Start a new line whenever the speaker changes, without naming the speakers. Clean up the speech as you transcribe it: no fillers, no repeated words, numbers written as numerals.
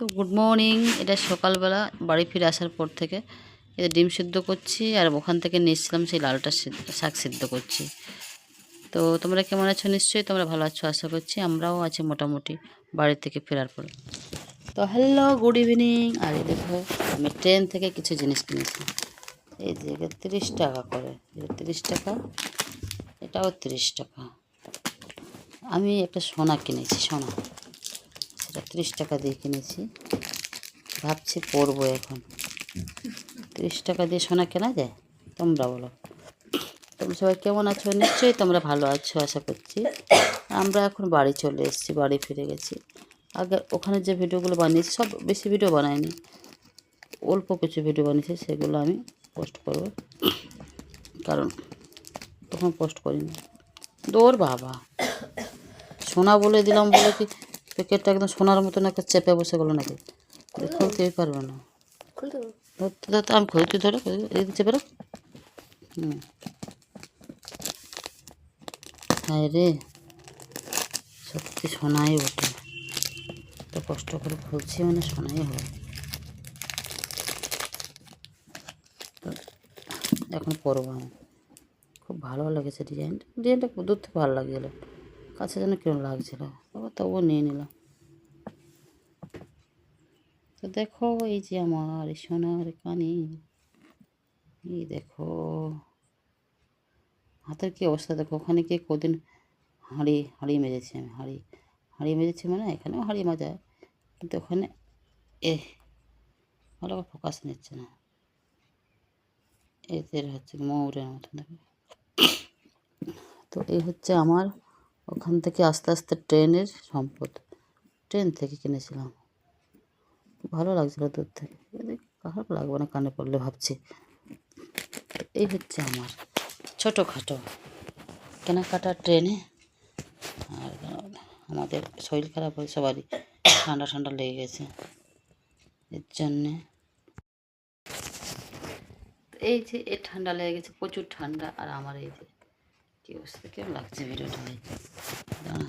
তো good morning. এটা সকালবেলা বাড়ি ফিরে আসার পর থেকে এটা ডিম সিদ্ধ করছি, আর ওখান থেকে নিয়েছিলাম সেই লালটা শাক সিদ্ধ করছি। তো তোমরা কেমন আছো? নিশ্চয়ই তোমরা ভালো আছো আশা করছি। আমরাও আছি মোটামুটি বাড়ি থেকে ফেরার পরে। তো হ্যালো, গুড ইভিনিং। আর এই দেখো, আমি ট্রেন থেকে কিছু জিনিস কিনেছি। এই যে 30 টাকা করে, 30 টাকা, এটাও 30 টাকা। আমি একটা সোনা কিনেছি, সোনা, সেটা 30 টাকা দিয়ে কিনেছি। ভাবছি পরবো এখন। 30 টাকা দিয়ে সোনা কেনা যায়? তোমরা বলো। তোমরা সবাই কেমন আছো? নিশ্চয়ই তোমরা ভালো আছো আশা করছি। আমরা এখন বাড়ি চলে এসেছি, বাড়ি ফিরে গেছি। আগে ওখানে যে ভিডিওগুলো বানিয়েছি সব বেশি ভিডিও বানাইনি, অল্প কিছু ভিডিও বানিয়েছি, সেগুলো আমি পোস্ট করব, কারণ তখন পোস্ট করিনি। দৌড় বাবা, সোনা বলে দিলাম বলে কি প্যাকেটটা একদম সোনার মতন একটা চেপে বসে গেলো নাকি? খুলতেই পারবে না। ধরতে ধরতে আমি খুলতে ধরে চেপে রাখ। হ্যাঁ রে, সত্যি সোনাই ওঠে। তো কষ্ট করে খুলছি মানে সোনাই হবে। তো এখন পরবো আমি। খুব ভালো লেগেছে ডিজাইনটা দূর থেকে ভালো লাগছিলো, কাছে যেন কেমন লাগছিলো, তবুও নিয়ে নিলাম। তো দেখো, এই যে আমার সোনার কানে, এই দেখো হাতের কী অবস্থা দেখো। ওখানে গিয়ে কদিন হাঁড়ি মেজেছি আমি, হাঁড়ি মেজেছি, মানে এখানেও হাঁড়ি মাজা, কিন্তু ওখানে ভালো করে ফোকাস নিচ্ছে না। এদের হচ্ছে ময়ূরের মতন দেখো। তো এই হচ্ছে আমার ওখান থেকে আস্তে আস্তে ট্রেনের সম্পদ। ট্রেন থেকে কিনেছিলাম, ভালো লাগছিলো দূর থেকে। খারাপ লাগবে না কানে পড়লে ভাবছি। এই হচ্ছে আমার ছোটোখাটো কেনাকাটা ট্রেনে। আর আমাদের শরীর খারাপ হয় সবারই, ঠান্ডা লেগে গেছে, এর জন্যে। এই যে ঠান্ডা লেগে গেছে, প্রচুর ঠান্ডা। আর আমার এই যে কী অবস্থা, কেমন লাগছে ভিডিওটা? দাঁড়া।